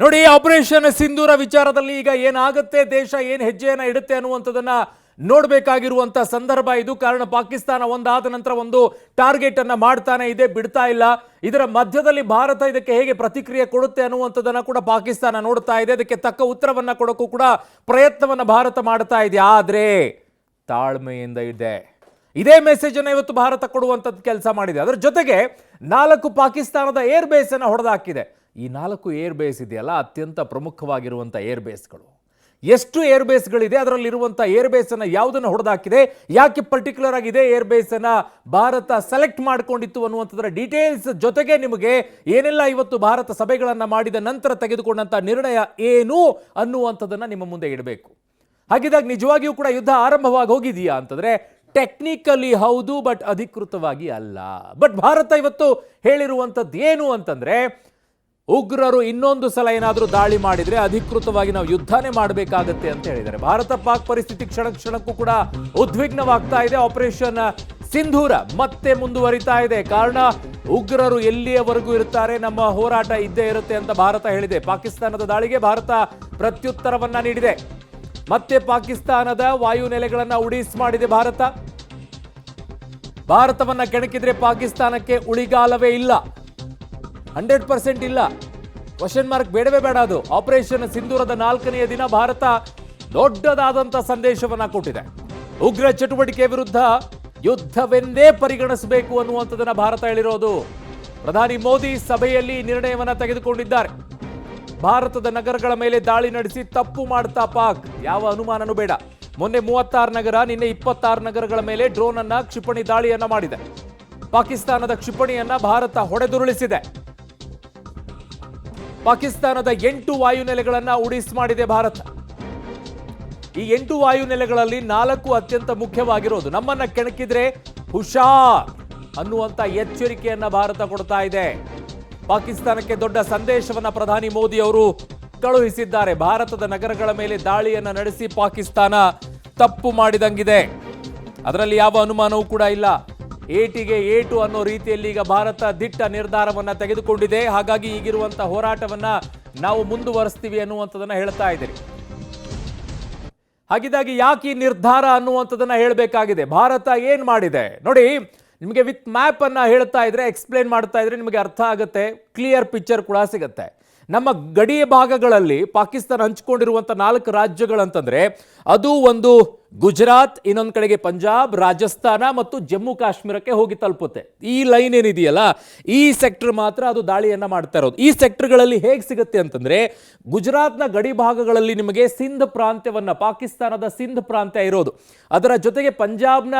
ನೋಡಿ, ಆಪರೇಷನ್ ಸಿಂಧೂರ ವಿಚಾರದಲ್ಲಿ ಈಗ ಏನಾಗುತ್ತೆ, ದೇಶ ಏನು ಹೆಜ್ಜೆಯನ್ನು ಇಡುತ್ತೆ ಅನ್ನುವಂಥದ್ದನ್ನ ನೋಡಬೇಕಾಗಿರುವಂತ ಸಂದರ್ಭ ಇದು. ಕಾರಣ ಪಾಕಿಸ್ತಾನ ಒಂದಾದ ನಂತರ ಒಂದು ಟಾರ್ಗೆಟ್ ಅನ್ನ ಮಾಡ್ತಾನೆ ಇದೆ, ಬಿಡ್ತಾ ಇಲ್ಲ. ಇದರ ಮಧ್ಯದಲ್ಲಿ ಭಾರತ ಇದಕ್ಕೆ ಹೇಗೆ ಪ್ರತಿಕ್ರಿಯೆ ಕೊಡುತ್ತೆ ಅನ್ನುವಂಥದ್ದನ್ನ ಕೂಡ ಪಾಕಿಸ್ತಾನ ನೋಡ್ತಾ ಇದೆ. ಅದಕ್ಕೆ ತಕ್ಕ ಉತ್ತರವನ್ನ ಕೊಡೋಕ್ಕೂ ಕೂಡ ಪ್ರಯತ್ನವನ್ನ ಭಾರತ ಮಾಡ್ತಾ ಇದೆ. ಆದ್ರೆ ತಾಳ್ಮೆಯಿಂದ ಇದೆ. ಇದೇ ಮೆಸೇಜ್ ಅನ್ನು ಇವತ್ತು ಭಾರತ ಕೊಡುವಂಥದ್ದು ಕೆಲಸ ಮಾಡಿದೆ. ಅದರ ಜೊತೆಗೆ 4 ಪಾಕಿಸ್ತಾನದ ಏರ್ ಬೇಸ್ ಅನ್ನು ಹೊಡೆದಾಕಿದೆ. ಈ 4 ಏರ್ ಬೇಸ್ ಇದೆಯಲ್ಲ, ಅತ್ಯಂತ ಪ್ರಮುಖವಾಗಿರುವಂಥ ಏರ್ ಬೇಸ್ಗಳು. ಎಷ್ಟು ಏರ್ ಬೇಸ್ಗಳಿದೆ, ಅದರಲ್ಲಿರುವಂಥ ಏರ್ ಬೇಸ್ ಅನ್ನು ಯಾವುದನ್ನು ಹೊಡೆದಾಕಿದೆ, ಯಾಕೆ ಪರ್ಟಿಕ್ಯುಲರ್ ಆಗಿ ಇದೇ ಏರ್ ಬೇಸ್ ಅನ್ನ ಭಾರತ ಸೆಲೆಕ್ಟ್ ಮಾಡ್ಕೊಂಡಿತ್ತು ಅನ್ನುವಂಥದ್ರ ಡೀಟೇಲ್ಸ್ ಜೊತೆಗೆ ನಿಮಗೆ ಏನೆಲ್ಲ ಇವತ್ತು ಭಾರತ ಸಭೆಗಳನ್ನು ಮಾಡಿದ ನಂತರ ತೆಗೆದುಕೊಂಡಂಥ ನಿರ್ಣಯ ಏನು ಅನ್ನುವಂಥದ್ದನ್ನು ನಿಮ್ಮ ಮುಂದೆ ಇಡಬೇಕು. ಹಾಗಿದ್ದಾಗ ನಿಜವಾಗಿಯೂ ಕೂಡ ಯುದ್ಧ ಆರಂಭವಾಗಿ ಹೋಗಿದೆಯಾ ಅಂತಂದ್ರೆ ಟೆಕ್ನಿಕಲಿ ಹೌದು, ಬಟ್ ಅಧಿಕೃತವಾಗಿ ಅಲ್ಲ. ಬಟ್ ಭಾರತ ಇವತ್ತು ಹೇಳಿರುವಂಥದ್ದು ಏನು ಅಂತಂದ್ರೆ, ಉಗ್ರರು ಇನ್ನೊಂದು ಸಲ ಏನಾದರೂ ದಾಳಿ ಮಾಡಿದ್ರೆ ಅಧಿಕೃತವಾಗಿ ನಾವು ಯುದ್ಧನೇ ಮಾಡಬೇಕಾಗತ್ತೆ ಅಂತ ಹೇಳಿದ್ದಾರೆ. ಭಾರತ ಪಾಕ್ ಪರಿಸ್ಥಿತಿ ಕ್ಷಣ ಕ್ಷಣಕ್ಕೂ ಕೂಡ ಉದ್ವಿಗ್ನವಾಗ್ತಾ ಇದೆ. ಆಪರೇಷನ್ ಸಿಂಧೂರ ಮತ್ತೆ ಮುಂದುವರಿತಾ ಇದೆ. ಕಾರಣ ಉಗ್ರರು ಎಲ್ಲಿಯವರೆಗೂ ಇರ್ತಾರೆ, ನಮ್ಮ ಹೋರಾಟ ಇದ್ದೇ ಇರುತ್ತೆ ಅಂತ ಭಾರತ ಹೇಳಿದೆ. ಪಾಕಿಸ್ತಾನದ ದಾಳಿಗೆ ಭಾರತ ಪ್ರತ್ಯುತ್ತರವನ್ನ ನೀಡಿದೆ. ಮತ್ತೆ ಪಾಕಿಸ್ತಾನದ ವಾಯುನೆಲೆಗಳನ್ನ ಉಡೀಸ್ ಮಾಡಿದೆ ಭಾರತ. ಭಾರತವನ್ನ ಕೆಣಕಿದ್ರೆ ಪಾಕಿಸ್ತಾನಕ್ಕೆ ಉಳಿಗಾಲವೇ ಇಲ್ಲ, 100% ಇಲ್ಲ. ಕ್ವಶನ್ ಮಾರ್ಕ್ ಬೇಡವೇ ಬೇಡ. ಅದು ಆಪರೇಷನ್ ಸಿಂಧೂರದ 4ನೆಯ ದಿನ ಭಾರತ ದೊಡ್ಡದಾದಂಥ ಸಂದೇಶವನ್ನ ಕೊಟ್ಟಿದೆ. ಉಗ್ರ ಚಟುವಟಿಕೆ ವಿರುದ್ಧ ಯುದ್ಧವೆಂದೇ ಪರಿಗಣಿಸಬೇಕು ಅನ್ನುವಂಥದ್ದನ್ನ ಭಾರತ ಹೇಳಿರೋದು. ಪ್ರಧಾನಿ ಮೋದಿ ಸಭೆಯಲ್ಲಿ ನಿರ್ಣಯವನ್ನ ತೆಗೆದುಕೊಂಡಿದ್ದಾರೆ. ಭಾರತದ ನಗರಗಳ ಮೇಲೆ ದಾಳಿ ನಡೆಸಿ ತಪ್ಪು ಮಾಡ್ತಾ ಪಾಕ್, ಯಾವ ಅನುಮಾನನೂ ಬೇಡ. ಮೊನ್ನೆ 36 ನಗರ, ನಿನ್ನೆ 26 ನಗರಗಳ ಮೇಲೆ ಡ್ರೋನ್ ಅನ್ನ ಕ್ಷಿಪಣಿ ದಾಳಿಯನ್ನ ಮಾಡಿದೆ. ಪಾಕಿಸ್ತಾನದ ಕ್ಷಿಪಣಿಯನ್ನ ಭಾರತ ಹೊಡೆದುರುಳಿಸಿದೆ. ಪಾಕಿಸ್ತಾನದ 8 ವಾಯುನೆಲೆಗಳನ್ನ ಉಡೀಸ್ ಮಾಡಿದೆ ಭಾರತ. ಈ 8 ವಾಯುನೆಲೆಗಳಲ್ಲಿ 4 ಅತ್ಯಂತ ಮುಖ್ಯವಾಗಿರೋದು. ನಮ್ಮನ್ನ ಕೆಣಕಿದ್ರೆ ಹುಷಾರ್ ಅನ್ನುವಂತ ಎಚ್ಚರಿಕೆಯನ್ನ ಭಾರತ ಕೊಡ್ತಾ ಇದೆ. ಪಾಕಿಸ್ತಾನಕ್ಕೆ ದೊಡ್ಡ ಸಂದೇಶವನ್ನ ಪ್ರಧಾನಿ ಮೋದಿ ಅವರು ಕಳುಹಿಸಿದ್ದಾರೆ. ಭಾರತದ ನಗರಗಳ ಮೇಲೆ ದಾಳಿಯನ್ನ ನಡೆಸಿ ಪಾಕಿಸ್ತಾನ ತಪ್ಪು ಮಾಡಿದಂಗಿದೆ, ಅದರಲ್ಲಿ ಯಾವ ಅನುಮಾನವೂ ಕೂಡ ಇಲ್ಲ. ಏಟಿಗೆ ಏಟು ಅನ್ನೋ ರೀತಿಯಲ್ಲಿ ಈಗ ಭಾರತ ದಿಟ್ಟ ನಿರ್ಧಾರವನ್ನ ತೆಗೆದುಕೊಂಡಿದೆ. ಹಾಗಾಗಿ ಈಗಿರುವಂತ ಹೋರಾಟವನ್ನ ನಾವು ಮುಂದುವರಿಸ್ತೀವಿ ಅನ್ನುವಂಥದ್ದನ್ನ ಹೇಳ್ತಾ ಇದ್ದೀರಿ. ಹಾಗಿದ್ದಾಗಿ ಯಾಕೆ ಈ ನಿರ್ಧಾರ ಅನ್ನುವಂಥದ್ದನ್ನ ಹೇಳಬೇಕಾಗಿದೆ. ಭಾರತ ಏನ್ ಮಾಡಿದೆ ನೋಡಿ, ನಿಮಗೆ ವಿತ್ ಮ್ಯಾಪ್ ಅನ್ನ ಹೇಳ್ತಾ ಇದ್ರೆ, ಎಕ್ಸ್ಪ್ಲೇನ್ ಮಾಡ್ತಾ ಇದ್ರೆ ನಿಮಗೆ ಅರ್ಥ ಆಗುತ್ತೆ, ಕ್ಲಿಯರ್ ಪಿಕ್ಚರ್ ಕೂಡ ಸಿಗುತ್ತೆ. ನಮ್ಮ ಗಡಿ ಭಾಗಗಳಲ್ಲಿ ಪಾಕಿಸ್ತಾನ ಹಂಚಿಕೊಂಡಿರುವಂಥ 4 ರಾಜ್ಯಗಳಂತಂದ್ರೆ ಅದು ಒಂದು ಗುಜರಾತ್, ಇನ್ನೊಂದು ಕಡೆಗೆ ಪಂಜಾಬ್, ರಾಜಸ್ಥಾನ ಮತ್ತು ಜಮ್ಮು ಕಾಶ್ಮೀರಕ್ಕೆ ಹೋಗಿ ತಲುಪುತ್ತೆ. ಈ ಲೈನ್ ಏನಿದೆಯಲ್ಲ, ಈ ಸೆಕ್ಟರ್ ಮಾತ್ರ ಅದು ದಾಳಿಯನ್ನ ಮಾಡ್ತಾ ಇರೋದು. ಈ ಸೆಕ್ಟರ್ಗಳಲ್ಲಿ ಹೇಗೆ ಸಿಗುತ್ತೆ ಅಂತಂದ್ರೆ, ಗುಜರಾತ್ನ ಗಡಿ ಭಾಗಗಳಲ್ಲಿ ನಿಮಗೆ ಸಿಂಧ್ ಪ್ರಾಂತ್ಯವನ್ನ, ಪಾಕಿಸ್ತಾನದ ಸಿಂಧ್ ಪ್ರಾಂತ್ಯ ಇರೋದು. ಅದರ ಜೊತೆಗೆ ಪಂಜಾಬ್ನ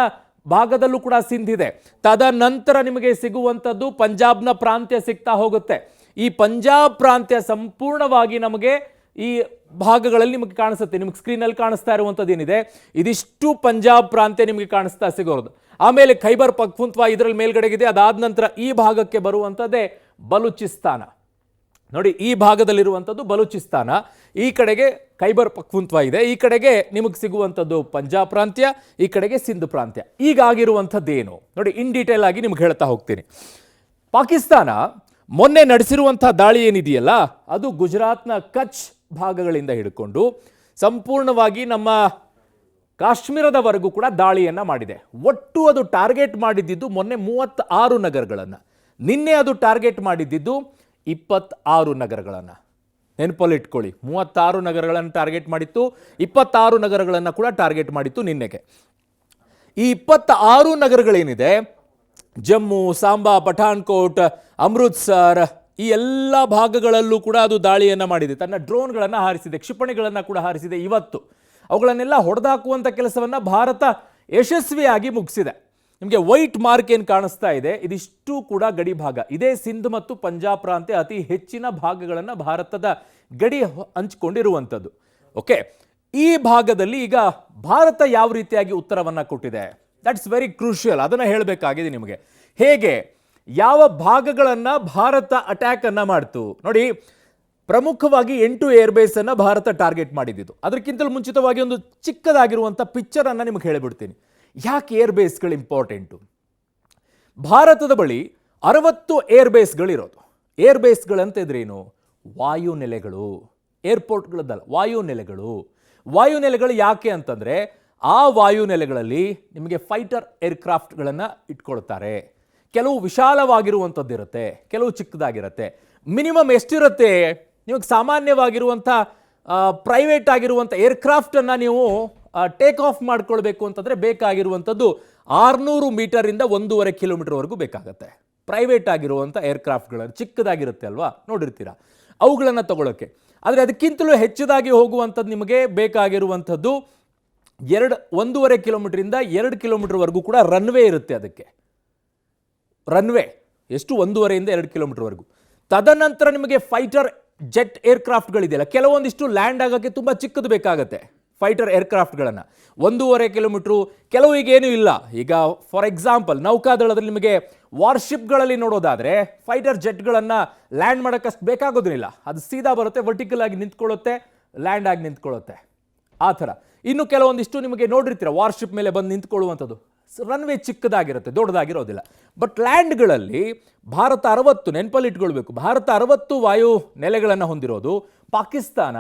ಭಾಗದಲ್ಲೂ ಕೂಡ ಸಿಂಧ್ ಇದೆ. ತದನಂತರ ನಿಮಗೆ ಸಿಗುವಂಥದ್ದು ಪಂಜಾಬ್ನ ಪ್ರಾಂತ್ಯ ಸಿಗ್ತಾ ಹೋಗುತ್ತೆ. ಈ ಪಂಜಾಬ್ ಪ್ರಾಂತ್ಯ ಸಂಪೂರ್ಣವಾಗಿ ನಮಗೆ ಈ ಭಾಗಗಳಲ್ಲಿ ನಿಮಗೆ ಕಾಣಿಸುತ್ತೆ. ನಿಮಗೆ ಸ್ಕ್ರೀನಲ್ಲಿ ಕಾಣಿಸ್ತಾ ಇರುವಂಥದ್ದು ಏನಿದೆ, ಇದಿಷ್ಟು ಪಂಜಾಬ್ ಪ್ರಾಂತ್ಯ ನಿಮಗೆ ಕಾಣಿಸ್ತಾ ಸಿಗೋದು. ಆಮೇಲೆ ಖೈಬರ್ ಪಖ್ತೂನ್ಖ್ವಾ ಇದರಲ್ಲಿ ಮೇಲ್ಗಡೆಗಿದೆ. ಅದಾದ ನಂತರ ಈ ಭಾಗಕ್ಕೆ ಬರುವಂಥದ್ದೇ ಬಲೂಚಿಸ್ತಾನ. ನೋಡಿ, ಈ ಭಾಗದಲ್ಲಿರುವಂಥದ್ದು ಬಲೂಚಿಸ್ತಾನ, ಈ ಕಡೆಗೆ ಖೈಬರ್ ಪಖ್ತೂನ್ಖ್ವಾ ಇದೆ, ಈ ಕಡೆಗೆ ನಿಮಗೆ ಸಿಗುವಂಥದ್ದು ಪಂಜಾಬ್ ಪ್ರಾಂತ್ಯ, ಈ ಕಡೆಗೆ ಸಿಂಧ್ ಪ್ರಾಂತ್ಯ. ಈಗಾಗಿರುವಂಥದ್ದೇನು ನೋಡಿ, ಇನ್ ಡೀಟೇಲ್ ಆಗಿ ನಿಮ್ಗೆ ಹೇಳ್ತಾ ಹೋಗ್ತೀನಿ. ಪಾಕಿಸ್ತಾನ ಮೊನ್ನೆ ನಡೆಸಿರುವಂಥ ದಾಳಿ ಏನಿದೆಯಲ್ಲ, ಅದು ಗುಜರಾತ್ನ ಕಚ್ ಭಾಗಗಳಿಂದ ಹಿಡ್ಕೊಂಡು ಸಂಪೂರ್ಣವಾಗಿ ನಮ್ಮ ಕಾಶ್ಮೀರದವರೆಗೂ ಕೂಡ ದಾಳಿಯನ್ನ ಮಾಡಿದೆ. ಒಟ್ಟು ಅದು ಟಾರ್ಗೆಟ್ ಮಾಡಿದ್ದು ಮೊನ್ನೆ 36 ನಗರಗಳನ್ನು, ನಿನ್ನೆ ಅದು ಟಾರ್ಗೆಟ್ ಮಾಡಿದ್ದು 26 ನಗರಗಳನ್ನು. ನೆನಪಲ್ಲಿಟ್ಕೊಳ್ಳಿ, 36 ನಗರಗಳನ್ನು ಟಾರ್ಗೆಟ್ ಮಾಡಿತ್ತು, 26 ನಗರಗಳನ್ನು ಕೂಡ ಟಾರ್ಗೆಟ್ ಮಾಡಿತ್ತು ನಿನ್ನೆಗೆ. ಈ 26 ನಗರಗಳೇನಿದೆ, ಜಮ್ಮು, ಸಾಂಬಾ, ಪಠಾನ್ಕೋಟ್, ಅಮೃತ್ಸರ್, ಈ ಎಲ್ಲ ಭಾಗಗಳಲ್ಲೂ ಕೂಡ ಅದು ದಾಳಿಯನ್ನು ಮಾಡಿದೆ. ತನ್ನ ಡ್ರೋನ್ಗಳನ್ನು ಹಾರಿಸಿದೆ, ಕ್ಷಿಪಣಿಗಳನ್ನು ಕೂಡ ಹಾರಿಸಿದೆ. ಇವತ್ತು ಅವುಗಳನ್ನೆಲ್ಲ ಹೊಡೆದಾಕುವಂಥ ಕೆಲಸವನ್ನು ಭಾರತ ಯಶಸ್ವಿಯಾಗಿ ಮುಗಿಸಿದೆ. ನಿಮಗೆ ವೈಟ್ ಮಾರ್ಕ್ ಏನು ಕಾಣಿಸ್ತಾ ಇದೆ, ಇದಿಷ್ಟು ಕೂಡ ಗಡಿ ಭಾಗ. ಇದೇ ಸಿಂಧ್ ಮತ್ತು ಪಂಜಾಬ್ ಪ್ರಾಂತ್ಯ ಅತಿ ಹೆಚ್ಚಿನ ಭಾಗಗಳನ್ನು ಭಾರತದ ಗಡಿ ಹಂಚಿಕೊಂಡಿರುವಂಥದ್ದು. ಓಕೆ, ಈ ಭಾಗದಲ್ಲಿ ಈಗ ಭಾರತ ಯಾವ ರೀತಿಯಾಗಿ ಉತ್ತರವನ್ನು ಕೊಟ್ಟಿದೆ, ದಟ್ಸ್ ವೆರಿ ಕ್ರೂಷಿಯಲ್. ಅದನ್ನು ಹೇಳಬೇಕಾಗಿದೆ ನಿಮಗೆ. ಹೇಗೆ, ಯಾವ ಭಾಗಗಳನ್ನು ಭಾರತ ಅಟ್ಯಾಕ್ ಅನ್ನ ಮಾಡ್ತು ನೋಡಿ. ಪ್ರಮುಖವಾಗಿ 8 ಏರ್ ಬೇಸ್ ಅನ್ನ ಭಾರತ ಟಾರ್ಗೆಟ್ ಮಾಡಿದ್ದು. ಅದಕ್ಕಿಂತಲೂ ಮುಂಚಿತವಾಗಿ ಒಂದು ಚಿಕ್ಕದಾಗಿರುವಂಥ ಪಿಕ್ಚರ್ ಅನ್ನ ನಿಮಗೆ ಹೇಳಿಬಿಡ್ತೀನಿ. ಯಾಕೆ ಏರ್ ಬೇಸ್ಗಳು ಇಂಪಾರ್ಟೆಂಟು? ಭಾರತದ ಬಳಿ 60 ಏರ್ ಬೇಸ್ಗಳಿರೋದು. ಏರ್ ಬೇಸ್ಗಳಂತ ಇದ್ರೇನು? ವಾಯುನೆಲೆಗಳು, ಏರ್ಪೋರ್ಟ್ಗಳದ್ದಲ್ಲ, ವಾಯುನೆಲೆಗಳು ಯಾಕೆ ಅಂತಂದರೆ ಆ ವಾಯುನೆಲೆಗಳಲ್ಲಿ ನಿಮಗೆ ಫೈಟರ್ ಏರ್ಕ್ರಾಫ್ಟ್ಗಳನ್ನು ಇಟ್ಕೊಳ್ತಾರೆ. ಕೆಲವು ವಿಶಾಲವಾಗಿರುವಂಥದ್ದಿರುತ್ತೆ, ಕೆಲವು ಚಿಕ್ಕದಾಗಿರುತ್ತೆ. ಮಿನಿಮಮ್ ಎಷ್ಟಿರುತ್ತೆ? ನಿಮಗೆ ಸಾಮಾನ್ಯವಾಗಿರುವಂಥ ಪ್ರೈವೇಟ್ ಆಗಿರುವಂಥ ಏರ್ಕ್ರಾಫ್ಟನ್ನು ನೀವು ಟೇಕ್ ಆಫ್ ಮಾಡ್ಕೊಳ್ಬೇಕು ಅಂತಂದರೆ ಬೇಕಾಗಿರುವಂಥದ್ದು 600 ಮೀಟರಿಂದ 1.5 ಕಿಲೋಮೀಟರ್ವರೆಗೂ ಬೇಕಾಗುತ್ತೆ. ಪ್ರೈವೇಟ್ ಆಗಿರುವಂಥ ಏರ್ಕ್ರಾಫ್ಟ್ಗಳನ್ನು ಚಿಕ್ಕದಾಗಿರುತ್ತೆ ಅಲ್ವಾ, ನೋಡಿರ್ತೀರ, ಅವುಗಳನ್ನು ತಗೊಳ್ಳೋಕ್ಕೆ. ಆದರೆ ಅದಕ್ಕಿಂತಲೂ ಹೆಚ್ಚದಾಗಿ ಹೋಗುವಂಥದ್ದು ನಿಮಗೆ ಬೇಕಾಗಿರುವಂಥದ್ದು 1.5 ಕಿಲೋಮೀಟರಿಂದ 2 ಕಿಲೋಮೀಟರ್ವರೆಗೂ ಕೂಡ ರನ್ವೇ ಇರುತ್ತೆ. ಅದಕ್ಕೆ ರನ್ವೇ ಎಷ್ಟು? 1.5ರಿಂದ 2 ಕಿಲೋಮೀಟರ್ವರೆಗೂ. ತದನಂತರ ನಿಮಗೆ ಫೈಟರ್ ಜೆಟ್ ಏರ್ಕ್ರಾಫ್ಟ್ಗಳಿದೆಯಲ್ಲ, ಕೆಲವೊಂದಿಷ್ಟು ಲ್ಯಾಂಡ್ ಆಗೋಕ್ಕೆ ತುಂಬ ಚಿಕ್ಕದು ಬೇಕಾಗುತ್ತೆ ಫೈಟರ್ ಏರ್ಕ್ರಾಫ್ಟ್ಗಳನ್ನು. 1.5 ಕಿಲೋಮೀಟ್ರು, ಕೆಲವು ಈಗೇನೂ ಇಲ್ಲ. ಈಗ ಫಾರ್ ಎಕ್ಸಾಂಪಲ್ ನೌಕಾದಳದಲ್ಲಿ ನಿಮಗೆ ವಾರ್ಶಿಪ್ಗಳಲ್ಲಿ ನೋಡೋದಾದರೆ ಫೈಟರ್ ಜೆಟ್ಗಳನ್ನು ಲ್ಯಾಂಡ್ ಮಾಡೋಕ್ಕಷ್ಟು ಬೇಕಾಗೋದಿಲ್ಲ. ಅದು ಸೀದಾ ಬರುತ್ತೆ, ವರ್ಟಿಕಲ್ ಆಗಿ ನಿಂತ್ಕೊಳ್ಳುತ್ತೆ, ಲ್ಯಾಂಡ್ ಆಗಿ ನಿಂತ್ಕೊಳ್ಳುತ್ತೆ, ಆ ಥರ. ಇನ್ನು ಕೆಲವೊಂದಿಷ್ಟು ನಿಮಗೆ ನೋಡಿರ್ತೀರ ವಾರ್ಶಿಪ್ ಮೇಲೆ ಬಂದು ನಿಂತ್ಕೊಳ್ಳುವಂಥದ್ದು, ರನ್ವೇ ಚಿಕ್ಕದಾಗಿರುತ್ತೆ, ದೊಡ್ಡದಾಗಿರೋದಿಲ್ಲ. ಬಟ್ ಲ್ಯಾಂಡ್ಗಳಲ್ಲಿ ಭಾರತ 60, ನೆನಪಲ್ಲಿ ಇಟ್ಕೊಳ್ಬೇಕು, ಭಾರತ 60 ವಾಯು ನೆಲೆಗಳನ್ನು ಹೊಂದಿರೋದು, ಪಾಕಿಸ್ತಾನ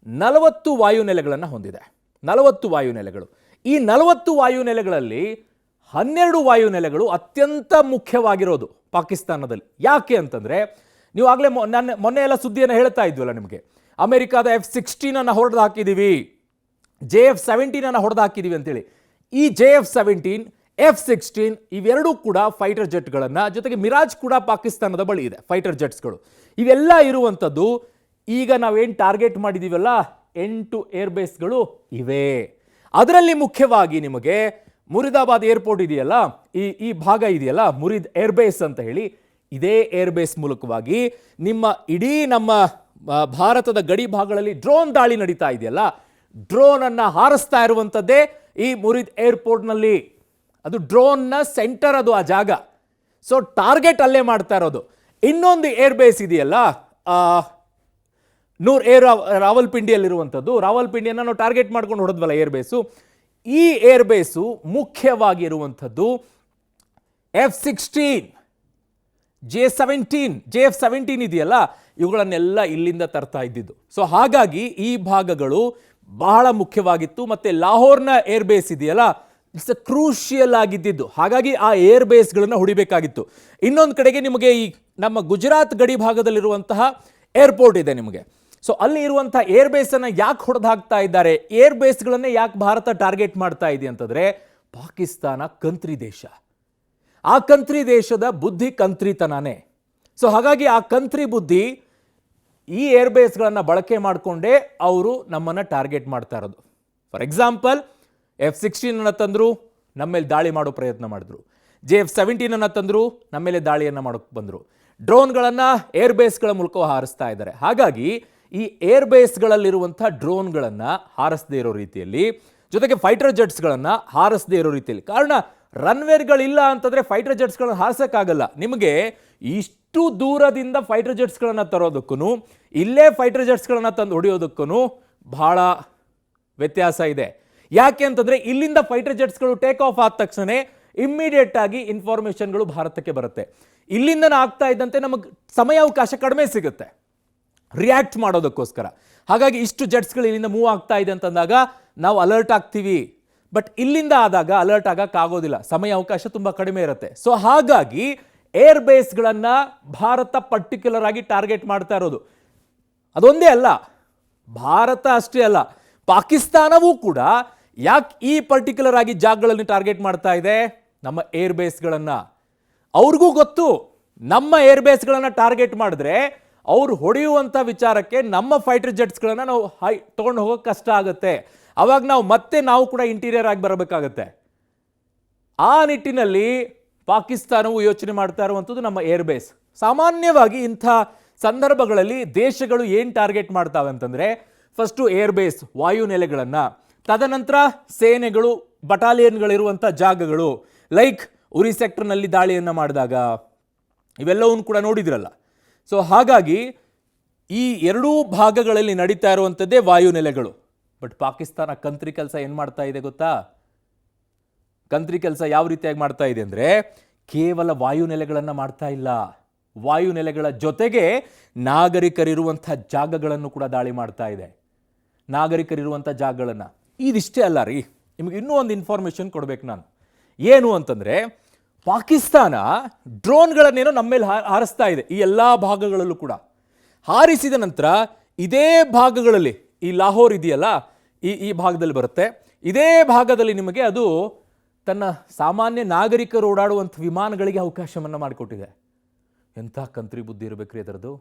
40 ವಾಯುನೆಲೆಗಳನ್ನು ಹೊಂದಿದೆ. 40 ವಾಯುನೆಲೆಗಳು. ಈ 40 ವಾಯುನೆಲೆಗಳಲ್ಲಿ 12 ವಾಯುನೆಲೆಗಳು ಅತ್ಯಂತ ಮುಖ್ಯವಾಗಿರೋದು ಪಾಕಿಸ್ತಾನದಲ್ಲಿ. ಯಾಕೆ ಅಂತಂದರೆ, ನೀವು ಆಗಲೇ ಮೊನ್ನೆ ಎಲ್ಲ ಸುದ್ದಿಯನ್ನು ಹೇಳ್ತಾ ಇದ್ವಲ್ಲ ನಿಮಗೆ, ಅಮೆರಿಕಾದ F-16 ಹೊಡೆದು ಹಾಕಿದ್ದೀವಿ, JF-17 ಹೊಡೆದು ಹಾಕಿದ್ದೀವಿ ಅಂತೇಳಿ. ಈ JF-17, F-16 ಇವೆರಡೂ ಕೂಡ ಫೈಟರ್ ಜೆಟ್ಗಳನ್ನು, ಜೊತೆಗೆ ಮಿರಾಜ್ ಕೂಡ ಪಾಕಿಸ್ತಾನದ ಬಳಿ ಇದೆ, ಫೈಟರ್ ಜೆಟ್ಸ್ಗಳು. ಇವೆಲ್ಲ ಇರುವಂಥದ್ದು ಈಗ ನಾವೇನು ಟಾರ್ಗೆಟ್ ಮಾಡಿದ್ದೀವಲ್ಲ 8 ಏರ್ಬೇಸ್ಗಳು ಇವೆ. ಅದರಲ್ಲಿ ಮುಖ್ಯವಾಗಿ ನಿಮಗೆ ಮುರಿದಾಬಾದ್ ಏರ್ಪೋರ್ಟ್ ಇದೆಯಲ್ಲ, ಈ ಭಾಗ ಇದೆಯಲ್ಲ, ಮುರಿದ್ ಏರ್ಬೇಸ್ ಅಂತ ಹೇಳಿ, ಇದೇ ಏರ್ಬೇಸ್ ಮೂಲಕವಾಗಿ ನಮ್ಮ ಭಾರತದ ಗಡಿ ಭಾಗಗಳಲ್ಲಿ ಡ್ರೋನ್ ದಾಳಿ ನಡೀತಾ ಇದೆಯಲ್ಲ, ಡ್ರೋನನ್ನು ಹಾರಿಸ್ತಾ ಇರುವಂಥದ್ದೇ ಈ ಮುರಿದ್ ಏರ್ಪೋರ್ಟ್ನಲ್ಲಿ. ಅದು ಡ್ರೋನ್ನ ಸೆಂಟರ್, ಅದು ಆ ಜಾಗ. ಸೊ ಟಾರ್ಗೆಟ್ ಅಲ್ಲೇ ಮಾಡ್ತಾ ಇರೋದು. ಇನ್ನೊಂದು ಏರ್ಬೇಸ್ ಇದೆಯಲ್ಲ, ರಾವಲ್ಪಿಂಡಿಯಲ್ಲಿರುವಂಥದ್ದು, ರಾವಲ್ಪಿಂಡಿಯನ್ನು ನಾವು ಟಾರ್ಗೆಟ್ ಮಾಡ್ಕೊಂಡು ಹೊಡೆದ್ವಲ್ಲ ಏರ್ಬೇಸು. ಈ ಏರ್ಬೇಸು ಮುಖ್ಯವಾಗಿ ಇರುವಂಥದ್ದು F-16, JF-17 ಇದೆಯಲ್ಲ, ಇವುಗಳನ್ನೆಲ್ಲ ಇಲ್ಲಿಂದ ತರ್ತಾ ಇದ್ದಿದ್ದು. ಸೊ ಹಾಗಾಗಿ ಈ ಭಾಗಗಳು ಬಹಳ ಮುಖ್ಯವಾಗಿತ್ತು. ಮತ್ತು ಲಾಹೋರ್ನ ಏರ್ಬೇಸ್ ಇದೆಯಲ್ಲ, ಇಟ್ಸ್ ಕ್ರೂಷಿಯಲ್ ಆಗಿದ್ದಿದ್ದು. ಹಾಗಾಗಿ ಆ ಏರ್ಬೇಸ್ಗಳನ್ನು ಹೊಡಿಬೇಕಾಗಿತ್ತು. ಇನ್ನೊಂದು ಕಡೆಗೆ ನಿಮಗೆ ಈ ನಮ್ಮ ಗುಜರಾತ್ ಗಡಿ ಭಾಗದಲ್ಲಿರುವಂತಹ ಏರ್ಪೋರ್ಟ್ ಇದೆ ನಿಮಗೆ. ಸೊ ಅಲ್ಲಿ ಇರುವಂಥ ಏರ್ಬೇಸನ್ನು ಯಾಕೆ ಹೊಡೆದು ಹಾಕ್ತಾ ಇದ್ದಾರೆ, ಏರ್ಬೇಸ್ಗಳನ್ನೇ ಯಾಕೆ ಭಾರತ ಟಾರ್ಗೆಟ್ ಮಾಡ್ತಾ ಇದೆ ಅಂತಂದರೆ, ಪಾಕಿಸ್ತಾನ ಕಂತ್ರಿ ದೇಶ. ಆ ಕಂತ್ರಿ ದೇಶದ ಬುದ್ಧಿ ಕಂತ್ರಿತನಾನೇ. ಸೊ ಹಾಗಾಗಿ ಆ ಕಂತ್ರಿ ಬುದ್ಧಿ ಈ ಏರ್ಬೇಸ್ಗಳನ್ನು ಬಳಕೆ ಮಾಡಿಕೊಂಡೇ ಅವರು ನಮ್ಮನ್ನು ಟಾರ್ಗೆಟ್ ಮಾಡ್ತಾ ಇರೋದು. ಫಾರ್ ಎಕ್ಸಾಂಪಲ್ F-16 ತಂದರು, ನಮ್ಮ ಮೇಲೆ ದಾಳಿ ಮಾಡೋ ಪ್ರಯತ್ನ ಮಾಡಿದ್ರು. JF-17 ತಂದರು, ನಮ್ಮ ಮೇಲೆ ದಾಳಿಯನ್ನು ಮಾಡೋಕ್ಕೆ ಬಂದರು. ಡ್ರೋನ್ಗಳನ್ನು ಏರ್ಬೇಸ್ಗಳ ಮೂಲಕ ಹಾರಿಸ್ತಾ ಇದ್ದಾರೆ. ಹಾಗಾಗಿ ಈ ಏರ್ಬೇಸ್ಗಳಲ್ಲಿರುವಂಥ ಡ್ರೋನ್ಗಳನ್ನು ಹಾರಿಸದೇ ಇರೋ ರೀತಿಯಲ್ಲಿ, ಜೊತೆಗೆ ಫೈಟರ್ ಜೆಟ್ಸ್ಗಳನ್ನು ಹಾರಿಸದೇ ಇರೋ ರೀತಿಯಲ್ಲಿ, ಕಾರಣ ರನ್ವೇರ್ಗಳಿಲ್ಲ ಅಂತಂದರೆ ಫೈಟರ್ ಜೆಟ್ಸ್ಗಳನ್ನು ಹಾರಿಸೋಕ್ಕಾಗಲ್ಲ. ನಿಮಗೆ ಇಷ್ಟು ದೂರದಿಂದ ಫೈಟರ್ ಜೆಟ್ಸ್ಗಳನ್ನು ತರೋದಕ್ಕೂ ಇಲ್ಲೇ ಫೈಟರ್ ಜೆಟ್ಸ್ಗಳನ್ನು ತಂದು ಹೊಡೆಯೋದಕ್ಕೂ ಬಹಳ ವ್ಯತ್ಯಾಸ ಇದೆ. ಯಾಕೆ ಅಂತಂದರೆ, ಇಲ್ಲಿಂದ ಫೈಟರ್ ಜೆಟ್ಸ್ಗಳು ಟೇಕ್ ಆಫ್ ಆದ ತಕ್ಷಣ ಇಮ್ಮಿಡಿಯೇಟ್ ಆಗಿ ಇನ್ಫಾರ್ಮೇಷನ್ಗಳು ಭಾರತಕ್ಕೆ ಬರುತ್ತೆ. ಇಲ್ಲಿಂದ ಆಗ್ತಾ ಇದ್ದಂತೆ ನಮಗೆ ಸಮಯಾವಕಾಶ ಕಡಿಮೆ ಸಿಗುತ್ತೆ ರಿಯಾಕ್ಟ್ ಮಾಡೋದಕ್ಕೋಸ್ಕರ. ಹಾಗಾಗಿ ಇಷ್ಟು ಜೆಟ್ಸ್ಗಳು ಇಲ್ಲಿಂದ ಮೂವ್ ಆಗ್ತಾ ಇದೆ ಅಂತಂದಾಗ ನಾವು ಅಲರ್ಟ್ ಆಗ್ತೀವಿ. ಬಟ್ ಇಲ್ಲಿಂದ ಆದಾಗ ಅಲರ್ಟ್ ಆಗೋದಿಲ್ಲ, ಸಮಯಾವಕಾಶ ತುಂಬ ಕಡಿಮೆ ಇರುತ್ತೆ. ಸೊ ಹಾಗಾಗಿ ಏರ್ಬೇಸ್ಗಳನ್ನು ಭಾರತ ಪರ್ಟಿಕ್ಯುಲರ್ ಆಗಿ ಟಾರ್ಗೆಟ್ ಮಾಡ್ತಾ ಇರೋದು. ಅದೊಂದೇ ಅಲ್ಲ, ಭಾರತ ಅಷ್ಟೇ ಅಲ್ಲ, ಪಾಕಿಸ್ತಾನವೂ ಕೂಡ ಯಾಕೆ ಈ ಪರ್ಟಿಕ್ಯುಲರ್ ಆಗಿ ಜಾಗಗಳಲ್ಲಿ ಟಾರ್ಗೆಟ್ ಮಾಡ್ತಾ ಇದೆ, ನಮ್ಮ ಏರ್ಬೇಸ್ಗಳನ್ನು. ಅವ್ರಿಗೂ ಗೊತ್ತು, ನಮ್ಮ ಏರ್ಬೇಸ್ಗಳನ್ನು ಟಾರ್ಗೆಟ್ ಮಾಡಿದ್ರೆ ಅವ್ರು ಹೊಡೆಯುವಂಥ ವಿಚಾರಕ್ಕೆ ನಮ್ಮ ಫೈಟರ್ ಜೆಟ್ಸ್ಗಳನ್ನು ನಾವು ತೊಗೊಂಡು ಹೋಗೋಕೆ ಕಷ್ಟ ಆಗುತ್ತೆ. ಅವಾಗ ನಾವು ಕೂಡ ಇಂಟೀರಿಯರ್ ಆಗಿ ಬರಬೇಕಾಗತ್ತೆ. ಆ ನಿಟ್ಟಿನಲ್ಲಿ ಪಾಕಿಸ್ತಾನವು ಯೋಚನೆ ಮಾಡ್ತಾ ಇರುವಂಥದ್ದು ನಮ್ಮ ಏರ್ಬೇಸ್. ಸಾಮಾನ್ಯವಾಗಿ ಇಂಥ ಸಂದರ್ಭಗಳಲ್ಲಿ ದೇಶಗಳು ಏನು ಟಾರ್ಗೆಟ್ ಮಾಡ್ತಾವೆ ಅಂತಂದರೆ, ಫಸ್ಟು ಏರ್ಬೇಸ್ ವಾಯುನೆಲೆಗಳನ್ನು, ತದನಂತರ ಸೇನೆಗಳು ಬಟಾಲಿಯನ್ಗಳಿರುವಂಥ ಜಾಗಗಳು, ಲೈಕ್ ಉರಿ ಸೆಕ್ಟರ್ನಲ್ಲಿ ದಾಳಿಯನ್ನು ಮಾಡಿದಾಗ ಇವೆಲ್ಲವನ್ನು ಕೂಡ ನೋಡಿದ್ರಲ್ಲ. ಸೊ ಹಾಗಾಗಿ ಈ ಎರಡೂ ಭಾಗಗಳಲ್ಲಿ ನಡೀತಾ ಇರುವಂಥದ್ದೇ ವಾಯುನೆಲೆಗಳು. ಬಟ್ ಪಾಕಿಸ್ತಾನ ಕಂತ್ರಿ ಕೆಲಸ ಏನು ಮಾಡ್ತಾ ಇದೆ ಗೊತ್ತಾ? ಕಂತ್ರಿ ಕೆಲಸ ಯಾವ ರೀತಿಯಾಗಿ ಮಾಡ್ತಾ ಇದೆ ಅಂದರೆ, ಕೇವಲ ವಾಯುನೆಲೆಗಳನ್ನು ಮಾಡ್ತಾ ಇಲ್ಲ, ವಾಯುನೆಲೆಗಳ ಜೊತೆಗೆ ನಾಗರಿಕರಿರುವಂಥ ಜಾಗಗಳನ್ನು ಕೂಡ ದಾಳಿ ಮಾಡ್ತಾ ಇದೆ. ನಾಗರಿಕರಿರುವಂಥ ಜಾಗಗಳನ್ನು. ಇದಿಷ್ಟೇ ಅಲ್ಲ ರೀ, ನಿಮಗೆ ಇನ್ನೂ ಒಂದು ಇನ್ಫಾರ್ಮೇಷನ್ ಕೊಡ್ಬೇಕು ನಾನು. ಏನು ಅಂತಂದರೆ, ಪಾಕಿಸ್ತಾನ ಡ್ರೋನ್ಗಳನ್ನೇನೋ ನಮ್ಮ ಮೇಲೆ ಹಾರಿಸ್ತಾ ಇದೆ ಈ ಎಲ್ಲ ಭಾಗಗಳಲ್ಲೂ ಕೂಡ. ಹಾರಿಸಿದ ನಂತರ ಇದೇ ಭಾಗಗಳಲ್ಲಿ, ಈ ಲಾಹೋರ್ ಇದೆಯಲ್ಲ, ಈ ಭಾಗದಲ್ಲಿ ಬರುತ್ತೆ, ಇದೇ ಭಾಗದಲ್ಲಿ ನಿಮಗೆ ಅದು ತನ್ನ ಸಾಮಾನ್ಯ ನಾಗರಿಕರು ಓಡಾಡುವಂಥ ವಿಮಾನಗಳಿಗೆ ಅವಕಾಶವನ್ನು ಮಾಡಿಕೊಟ್ಟಿದೆ. ಎಂಥ ಕಂತ್ರಿ ಬುದ್ಧಿ ಇರಬೇಕ್ರಿ ಅದರದ್ದು.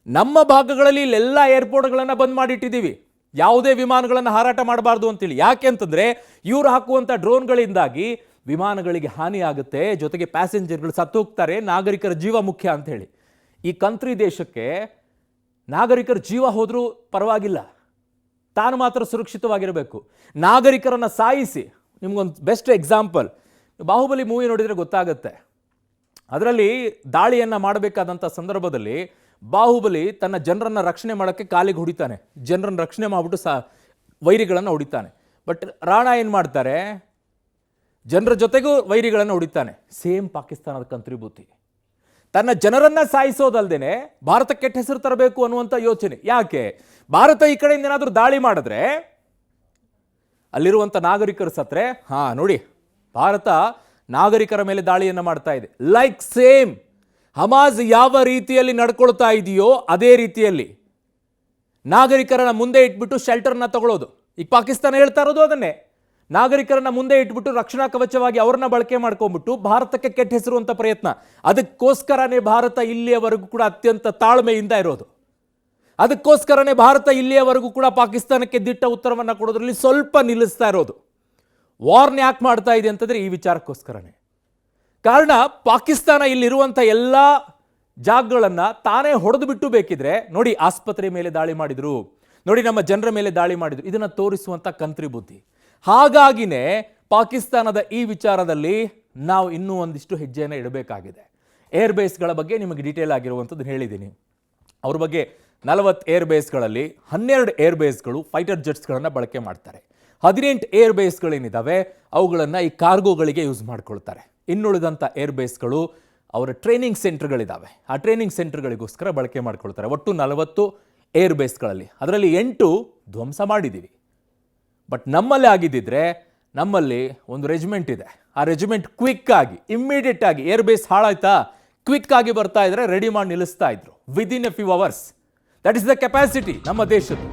ನಮ್ಮ ಭಾಗಗಳಲ್ಲಿ ಇಲ್ಲೆಲ್ಲ ಏರ್ಪೋರ್ಟ್ಗಳನ್ನು ಬಂದ್ ಮಾಡಿಟ್ಟಿದ್ದೀವಿ, ಯಾವುದೇ ವಿಮಾನಗಳನ್ನು ಹಾರಾಟ ಮಾಡಬಾರ್ದು ಅಂತೇಳಿ. ಯಾಕೆ ಅಂತಂದರೆ ಇವ್ರು ಹಾಕುವಂಥ ಡ್ರೋನ್ಗಳಿಂದಾಗಿ ವಿಮಾನಗಳಿಗೆ ಹಾನಿ ಆಗುತ್ತೆ, ಜೊತೆಗೆ ಪ್ಯಾಸೆಂಜರ್ಗಳು ಸತ್ತು ಹೋಗ್ತಾರೆ, ನಾಗರಿಕರ ಜೀವ ಮುಖ್ಯ ಅಂಥೇಳಿ. ಈ ಕಂತ್ರಿ ದೇಶಕ್ಕೆ ನಾಗರಿಕರ ಜೀವ ಹೋದರೂ ಪರವಾಗಿಲ್ಲ, ತಾನು ಮಾತ್ರ ಸುರಕ್ಷಿತವಾಗಿರಬೇಕು. ನಾಗರಿಕರನ್ನು ಸಾಯಿಸಿ, ನಿಮ್ಗೊಂದು ಬೆಸ್ಟ್ ಎಕ್ಸಾಂಪಲ್, ಬಾಹುಬಲಿ ಮೂವಿ ನೋಡಿದರೆ ಗೊತ್ತಾಗುತ್ತೆ. ಅದರಲ್ಲಿ ದಾಳಿಯನ್ನು ಮಾಡಬೇಕಾದಂಥ ಸಂದರ್ಭದಲ್ಲಿ ಬಾಹುಬಲಿ ತನ್ನ ಜನರನ್ನು ರಕ್ಷಣೆ ಮಾಡೋಕ್ಕೆ ಕಾಲಿಗೆ ಹೊಡಿತಾನೆ, ಜನರನ್ನು ರಕ್ಷಣೆ ಮಾಡಿಬಿಟ್ಟು ವೈರಿಗಳನ್ನು ಹೊಡಿತಾನೆ. ಬಟ್ ರಾಣಾ ಏನು ಮಾಡ್ತಾರೆ, ಜನರ ಜೊತೆಗೂ ವೈರಿಗಳನ್ನು ಹೊಡಿತಾನೆ. ಸೇಮ್ ಪಾಕಿಸ್ತಾನದ ಕಂತ್ರಿ ಬುದ್ಧಿ. ತನ್ನ ಜನರನ್ನ ಸಾಯಿಸೋದಲ್ದೇನೆ ಭಾರತ ಕೆಟ್ಟ ಹೆಸರು ತರಬೇಕು ಅನ್ನುವಂಥ ಯೋಚನೆ. ಯಾಕೆ? ಭಾರತ ಈ ಕಡೆಯಿಂದ ಏನಾದರೂ ದಾಳಿ ಮಾಡಿದ್ರೆ ಅಲ್ಲಿರುವಂಥ ನಾಗರಿಕರು ಸತ್ರೆ, ನೋಡಿ ಭಾರತ ನಾಗರಿಕರ ಮೇಲೆ ದಾಳಿಯನ್ನು ಮಾಡ್ತಾ ಇದೆ. ಲೈಕ್ ಸೇಮ್ ಹಮಾಜ್ ಯಾವ ರೀತಿಯಲ್ಲಿ ನಡ್ಕೊಳ್ತಾ ಇದೆಯೋ ಅದೇ ರೀತಿಯಲ್ಲಿ ನಾಗರಿಕರನ್ನ ಮುಂದೆ ಇಟ್ಬಿಟ್ಟು ಶೆಲ್ಟರ್ನ ತಗೊಳ್ಳೋದು. ಈಗ ಪಾಕಿಸ್ತಾನ ಹೇಳ್ತಾ ಇರೋದು ಅದನ್ನೇ. ನಾಗರಿಕರನ್ನ ಮುಂದೆ ಇಟ್ಬಿಟ್ಟು ರಕ್ಷಣಾ ಕವಚವಾಗಿ ಅವ್ರನ್ನ ಬಳಕೆ ಮಾಡ್ಕೊಂಡ್ಬಿಟ್ಟು ಭಾರತಕ್ಕೆ ಕೆಟ್ಟ ಹೆಸರು ಅಂತ ಪ್ರಯತ್ನ. ಅದಕ್ಕೋಸ್ಕರನೇ ಭಾರತ ಇಲ್ಲಿಯವರೆಗೂ ಕೂಡ ಅತ್ಯಂತ ತಾಳ್ಮೆಯಿಂದ ಇರೋದು. ಅದಕ್ಕೋಸ್ಕರನೇ ಭಾರತ ಇಲ್ಲಿಯವರೆಗೂ ಕೂಡ ಪಾಕಿಸ್ತಾನಕ್ಕೆ ದಿಟ್ಟ ಉತ್ತರವನ್ನು ಕೊಡೋದ್ರಲ್ಲಿ ಸ್ವಲ್ಪ ನಿಲ್ಲಿಸ್ತಾ ಇರೋದು. ವಾರ್ನ್ ಯಾಕೆ ಮಾಡ್ತಾ ಇದೆ ಅಂತಂದ್ರೆ ಈ ವಿಚಾರಕ್ಕೋಸ್ಕರನೇ. ಕಾರಣ ಪಾಕಿಸ್ತಾನ ಇಲ್ಲಿರುವಂಥ ಎಲ್ಲ ಜಾಗಗಳನ್ನು ತಾನೇ ಹೊಡೆದು ಬಿಟ್ಟು ಬೇಕಿದ್ರೆ, ನೋಡಿ ಆಸ್ಪತ್ರೆ ಮೇಲೆ ದಾಳಿ ಮಾಡಿದ್ರು, ನೋಡಿ ನಮ್ಮ ಜನರ ಮೇಲೆ ದಾಳಿ ಮಾಡಿದ್ರು, ಇದನ್ನು ತೋರಿಸುವಂಥ ಕಂತ್ರಿ ಬುದ್ಧಿ. ಹಾಗಾಗಿನೇ ಪಾಕಿಸ್ತಾನದ ಈ ವಿಚಾರದಲ್ಲಿ ನಾವು ಇನ್ನೂ ಒಂದಿಷ್ಟು ಹೆಜ್ಜೆಯನ್ನು ಇಡಬೇಕಾಗಿದೆ. ಏರ್ಬೇಸ್ಗಳ ಬಗ್ಗೆ ನಿಮಗೆ ಡೀಟೇಲ್ ಆಗಿರುವಂಥದ್ದು ಹೇಳಿದ್ದೀನಿ. ಅವ್ರ ಬಗ್ಗೆ 40 ಏರ್ಬೇಸ್ಗಳಲ್ಲಿ 12 ಏರ್ಬೇಸ್ಗಳು ಫೈಟರ್ ಜೆಟ್ಸ್ಗಳನ್ನು ಬಳಕೆ ಮಾಡ್ತಾರೆ. 18 ಏರ್ಬೇಸ್ಗಳೇನಿದ್ದಾವೆ ಅವುಗಳನ್ನು ಈ ಕಾರ್ಗೋಗಳಿಗೆ ಯೂಸ್ ಮಾಡ್ಕೊಳ್ತಾರೆ. ಇನ್ನುಳಿದಂಥ ಏರ್ಬೇಸ್ಗಳು ಅವರ ಟ್ರೈನಿಂಗ್ ಸೆಂಟರ್ಗಳಿದ್ದಾವೆ, ಆ ಟ್ರೈನಿಂಗ್ ಸೆಂಟರ್ಗಳಿಗೋಸ್ಕರ ಬಳಕೆ ಮಾಡ್ಕೊಳ್ತಾರೆ. ಒಟ್ಟು 40 ಏರ್ಬೇಸ್ಗಳಲ್ಲಿ ಅದರಲ್ಲಿ 8 ಧ್ವಂಸ ಮಾಡಿದ್ದೀವಿ. ಬಟ್ ನಮ್ಮಲ್ಲಿ ಆಗಿದ್ದಿದ್ರೆ, ನಮ್ಮಲ್ಲಿ ಒಂದು ರೆಜಿಮೆಂಟ್ ಇದೆ, ಆ ರೆಜಿಮೆಂಟ್ ಕ್ವಿಕ್ ಆಗಿ ಇಮ್ಮಿಡಿಯೇಟ್ ಆಗಿ ಏರ್ಬೇಸ್ ಹಾಳಾಯ್ತಾ ಕ್ವಿಕ್ ಆಗಿ ಬರ್ತಾ ಇದ್ರೆ ರೆಡಿ ಮಾಡಿ ನಿಲ್ಲಿಸ್ತಾ ಇದ್ರು within A few hours. That is the capacity ನಮ್ಮ ದೇಶದ್ದು.